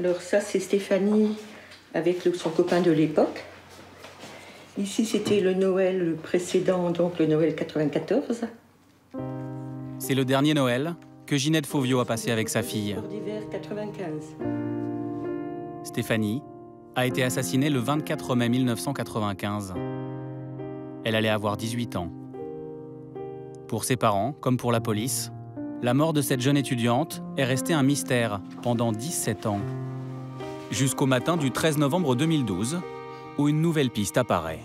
Alors ça, c'est Stéphanie avec son copain de l'époque. Ici, c'était le Noël précédent, donc le Noël 94. C'est le dernier Noël que Ginette Fauvio a passé avec sa fille. Pour d'hiver 95. Stéphanie a été assassinée le 24 mai 1995. Elle allait avoir 18 ans. Pour ses parents, comme pour la police, la mort de cette jeune étudiante est restée un mystère pendant 17 ans. Jusqu'au matin du 13 novembre 2012, où une nouvelle piste apparaît.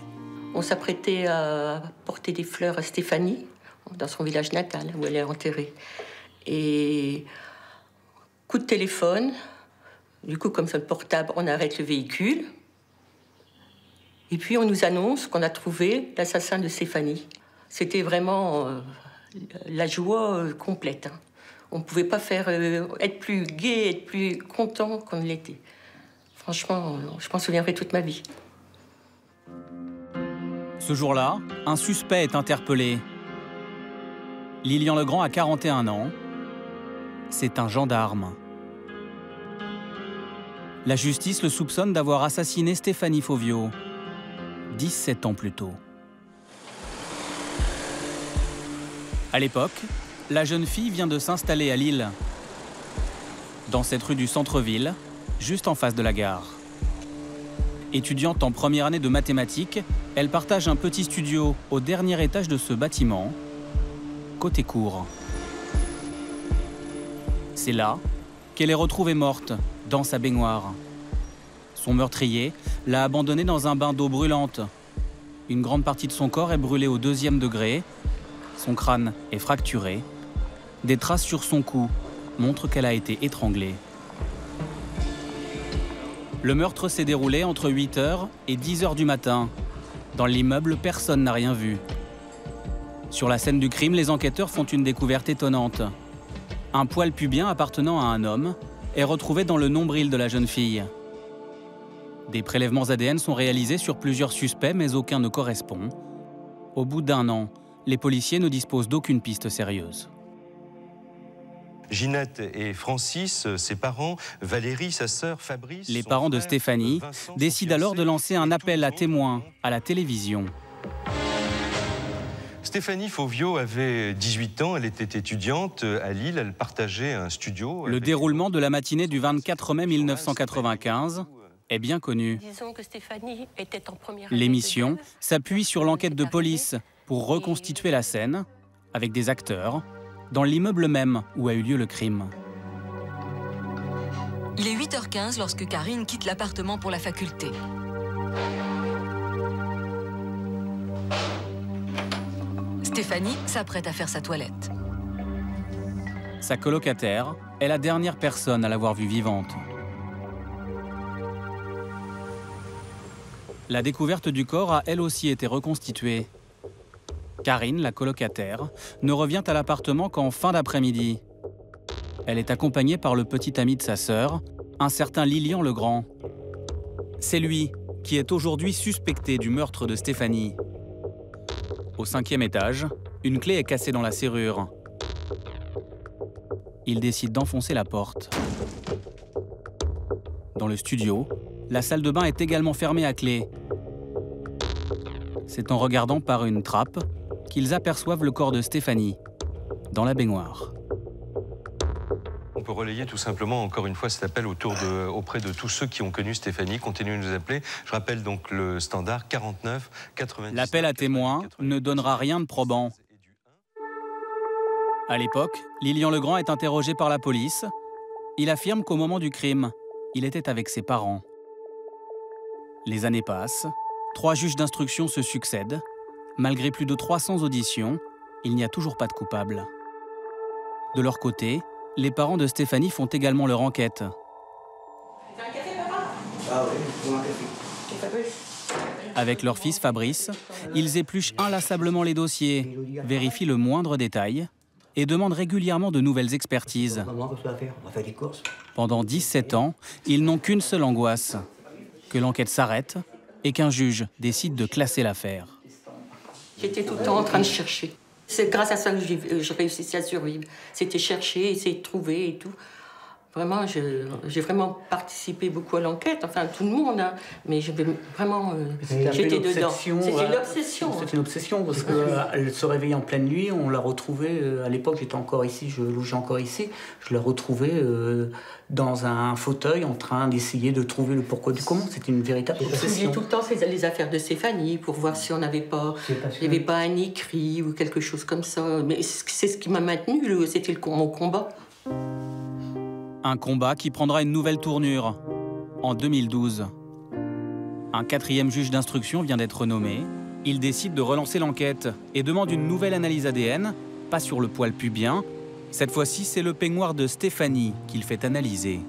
On s'apprêtait à porter des fleurs à Stéphanie, dans son village natal, où elle est enterrée. Et coup de téléphone, du coup, comme c'est le portable, on arrête le véhicule. Et puis, on nous annonce qu'on a trouvé l'assassin de Stéphanie. C'était vraiment la joie complète. Hein. On ne pouvait pas être plus gai, être plus content qu'on l'était. Franchement, je m'en souviendrai toute ma vie. Ce jour-là, un suspect est interpellé. Lilian Legrand a 41 ans. C'est un gendarme. La justice le soupçonne d'avoir assassiné Stéphanie Fauvio, 17 ans plus tôt. À l'époque, la jeune fille vient de s'installer à Lille, dans cette rue du centre-ville, juste en face de la gare. Étudiante en première année de mathématiques, elle partage un petit studio au dernier étage de ce bâtiment, côté cour. C'est là qu'elle est retrouvée morte, dans sa baignoire. Son meurtrier l'a abandonnée dans un bain d'eau brûlante. Une grande partie de son corps est brûlée au 2e degré. Son crâne est fracturé. Des traces sur son cou montrent qu'elle a été étranglée. Le meurtre s'est déroulé entre 8h et 10h du matin. Dans l'immeuble, personne n'a rien vu. Sur la scène du crime, les enquêteurs font une découverte étonnante. Un poil pubien appartenant à un homme est retrouvé dans le nombril de la jeune fille. Des prélèvements ADN sont réalisés sur plusieurs suspects, mais aucun ne correspond. Au bout d'1 an, les policiers ne disposent d'aucune piste sérieuse. Ginette et Francis, ses parents, Valérie, sa sœur, Fabrice... Les parents de Stéphanie décident alors de lancer un appel à témoins à la télévision. Stéphanie Fauvio avait 18 ans, elle était étudiante à Lille, elle partageait un studio... Le déroulement de la matinée du 24 mai 1995 est bien connu. L'émission s'appuie sur l'enquête de police pour reconstituer la scène, avec des acteurs, dans l'immeuble même où a eu lieu le crime. Il est 8h15 lorsque Karine quitte l'appartement pour la faculté. Stéphanie s'apprête à faire sa toilette. Sa colocataire est la dernière personne à l'avoir vue vivante. La découverte du corps a elle aussi été reconstituée. Karine, la colocataire, ne revient à l'appartement qu'en fin d'après-midi. Elle est accompagnée par le petit ami de sa sœur, un certain Lilian Legrand. C'est lui qui est aujourd'hui suspecté du meurtre de Stéphanie. Au 5e étage, une clé est cassée dans la serrure. Il décide d'enfoncer la porte. Dans le studio, la salle de bain est également fermée à clé. C'est en regardant par une trappe qu'ils aperçoivent le corps de Stéphanie, dans la baignoire. On peut relayer tout simplement, encore une fois, cet appel auprès de tous ceux qui ont connu Stéphanie. Continuez de nous appeler. Je rappelle donc le standard 49 90. L'appel à témoins ne donnera rien de probant. À l'époque, Lilian Legrand est interrogé par la police. Il affirme qu'au moment du crime, il était avec ses parents. Les années passent. 3 juges d'instruction se succèdent. Malgré plus de 300 auditions, il n'y a toujours pas de coupable. De leur côté, les parents de Stéphanie font également leur enquête. Un café, papa ? Ah oui, un café. Avec leur fils Fabrice, ils épluchent inlassablement les dossiers, vérifient le moindre détail et demandent régulièrement de nouvelles expertises. Pendant 17 ans, ils n'ont qu'une seule angoisse, que l'enquête s'arrête et qu'un juge décide de classer l'affaire. J'étais tout le temps en train de chercher. C'est grâce à ça que je réussissais à survivre. C'était chercher, essayer de trouver et tout. Vraiment, j'ai vraiment participé beaucoup à l'enquête, enfin tout le monde, hein, mais j'étais dedans. C'était une obsession. C'était une obsession parce qu'elle se réveillait en pleine nuit, on l'a retrouvée, à l'époque j'étais encore ici, je logeais encore ici, je l'ai retrouvée dans un fauteuil en train d'essayer de trouver le pourquoi du comment. C'était une véritable obsession. Je lisais tout le temps les affaires de Stéphanie pour voir si on n'avait pas, il n'y avait pas un écrit ou quelque chose comme ça. Mais c'est ce qui m'a maintenue, c'était mon combat. Un combat qui prendra une nouvelle tournure en 2012. Un 4e juge d'instruction vient d'être nommé. Il décide de relancer l'enquête et demande une nouvelle analyse ADN, pas sur le poil pubien. Cette fois-ci, c'est le peignoir de Stéphanie qu'il fait analyser.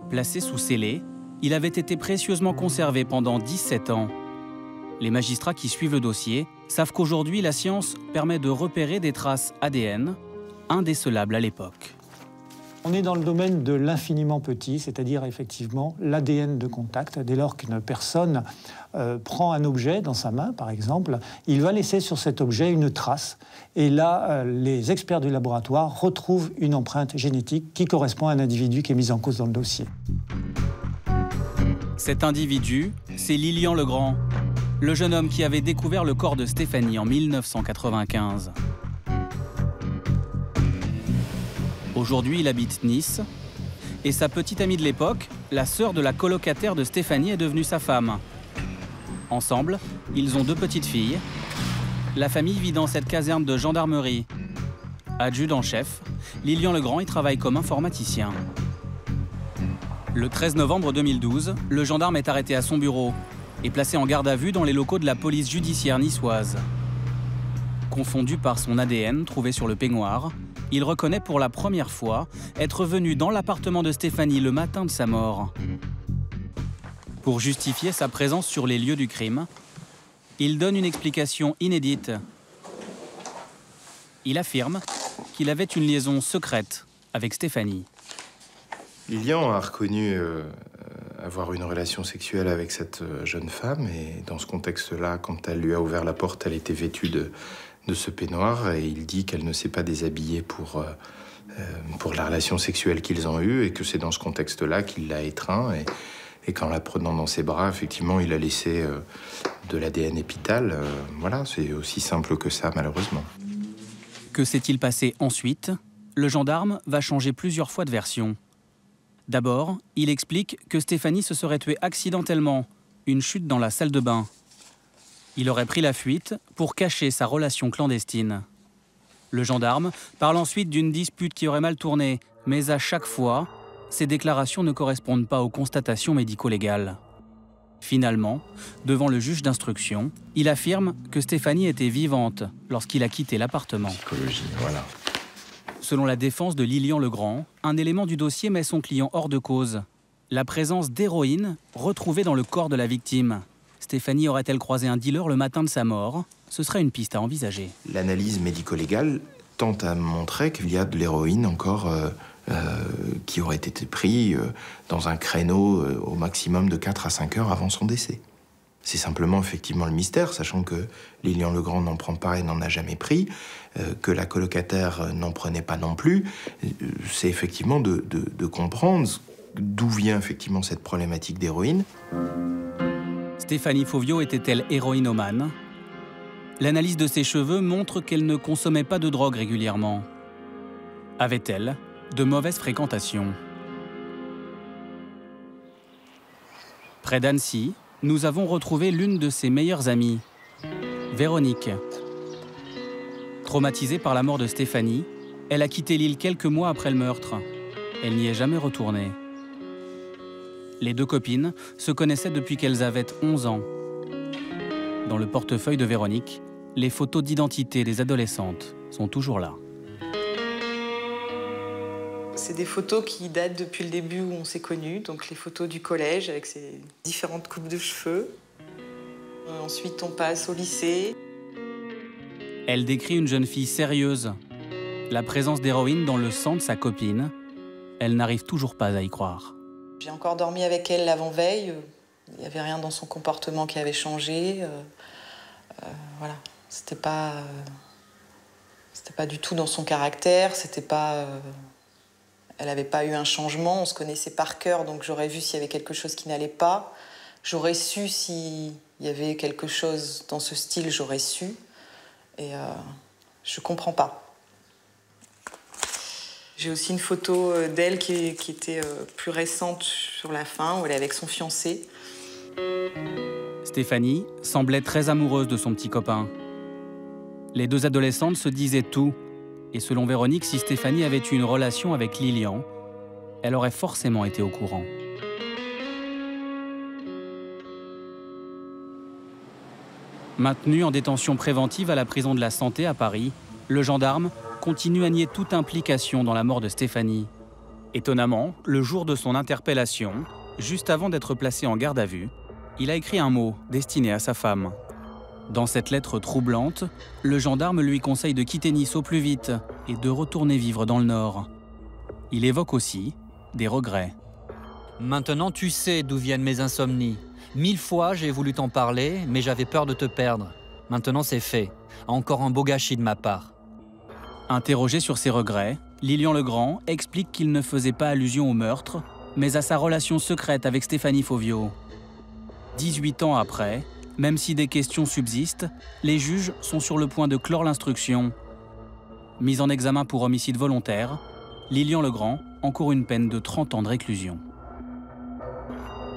Placé sous scellé, il avait été précieusement conservé pendant 17 ans. Les magistrats qui suivent le dossier savent qu'aujourd'hui, la science permet de repérer des traces ADN indécelables à l'époque. On est dans le domaine de l'infiniment petit, c'est-à-dire effectivement l'ADN de contact. Dès lors qu'une personne prend un objet dans sa main, par exemple, il va laisser sur cet objet une trace. Et là, les experts du laboratoire retrouvent une empreinte génétique qui correspond à un individu qui est mis en cause dans le dossier. Cet individu, c'est Lilian Legrand, le jeune homme qui avait découvert le corps de Stéphanie en 1995. Aujourd'hui, il habite Nice. Et sa petite amie de l'époque, la sœur de la colocataire de Stéphanie, est devenue sa femme. Ensemble, ils ont 2 petites filles. La famille vit dans cette caserne de gendarmerie. Adjudant-chef, Lilian Legrand y travaille comme informaticien. Le 13 novembre 2012, le gendarme est arrêté à son bureau et placé en garde à vue dans les locaux de la police judiciaire niçoise. Confondu par son ADN trouvé sur le peignoir, il reconnaît pour la première fois être venu dans l'appartement de Stéphanie le matin de sa mort. Pour justifier sa présence sur les lieux du crime, il donne une explication inédite. Il affirme qu'il avait une liaison secrète avec Stéphanie. Lilian a reconnu avoir une relation sexuelle avec cette jeune femme et dans ce contexte-là, quand elle lui a ouvert la porte, elle était vêtue de ce peignoir et il dit qu'elle ne s'est pas déshabillée pour la relation sexuelle qu'ils ont eue et que c'est dans ce contexte-là qu'il l'a étreint et qu'en la prenant dans ses bras, effectivement, il a laissé de l'ADN épital. Voilà, c'est aussi simple que ça, malheureusement. Que s'est-il passé ensuite? Le gendarme va changer plusieurs fois de version. D'abord, il explique que Stéphanie se serait tuée accidentellement, une chute dans la salle de bain. Il aurait pris la fuite pour cacher sa relation clandestine. Le gendarme parle ensuite d'une dispute qui aurait mal tourné, mais à chaque fois, ces déclarations ne correspondent pas aux constatations médico-légales. Finalement, devant le juge d'instruction, il affirme que Stéphanie était vivante lorsqu'il a quitté l'appartement. Psychologie, voilà. Selon la défense de Lilian Legrand, un élément du dossier met son client hors de cause. La présence d'héroïne retrouvée dans le corps de la victime. Stéphanie aurait-elle croisé un dealer le matin de sa mort? Ce serait une piste à envisager. L'analyse médico-légale tente à montrer qu'il y a de l'héroïne encore qui aurait été prise dans un créneau au maximum de 4 à 5 heures avant son décès. C'est simplement effectivement le mystère, sachant que Lilian Legrand n'en prend pas et n'en a jamais pris, que la colocataire n'en prenait pas non plus. C'est effectivement de comprendre d'où vient effectivement cette problématique d'héroïne. Stéphanie Fauvio était-elle héroïnomane? L'analyse de ses cheveux montre qu'elle ne consommait pas de drogue régulièrement. Avait-elle de mauvaises fréquentations? Près d'Annecy, nous avons retrouvé l'une de ses meilleures amies, Véronique. Traumatisée par la mort de Stéphanie, elle a quitté l'île quelques mois après le meurtre. Elle n'y est jamais retournée. Les 2 copines se connaissaient depuis qu'elles avaient 11 ans. Dans le portefeuille de Véronique, les photos d'identité des adolescentes sont toujours là. C'est des photos qui datent depuis le début où on s'est connus, donc les photos du collège avec ses différentes coupes de cheveux. Ensuite, on passe au lycée. Elle décrit une jeune fille sérieuse. La présence d'héroïne dans le sang de sa copine, elle n'arrive toujours pas à y croire. J'ai encore dormi avec elle l'avant-veille. Il n'y avait rien dans son comportement qui avait changé. Voilà, c'était pas du tout dans son caractère. C'était pas. Elle n'avait pas eu un changement, on se connaissait par cœur, donc j'aurais vu s'il y avait quelque chose qui n'allait pas. J'aurais su s'il y avait quelque chose dans ce style, j'aurais su. Et je comprends pas. J'ai aussi une photo d'elle qui était plus récente sur la fin, où elle est avec son fiancé. Stéphanie semblait très amoureuse de son petit copain. Les deux adolescentes se disaient tout. Et selon Véronique, si Stéphanie avait eu une relation avec Lilian, elle aurait forcément été au courant. Maintenu en détention préventive à la prison de la Santé à Paris, le gendarme continue à nier toute implication dans la mort de Stéphanie. Étonnamment, le jour de son interpellation, juste avant d'être placé en garde à vue, il a écrit un mot destiné à sa femme. Dans cette lettre troublante, le gendarme lui conseille de quitter Nice au plus vite et de retourner vivre dans le Nord. Il évoque aussi des regrets. Maintenant, tu sais d'où viennent mes insomnies. 1000 fois, j'ai voulu t'en parler, mais j'avais peur de te perdre. Maintenant, c'est fait. Encore un beau gâchis de ma part. Interrogé sur ses regrets, Lilian Legrand explique qu'il ne faisait pas allusion au meurtre, mais à sa relation secrète avec Stéphanie Fauvio. 18 ans après, même si des questions subsistent, les juges sont sur le point de clore l'instruction. Mise en examen pour homicide volontaire, Lilian Legrand encourt une peine de 30 ans de réclusion.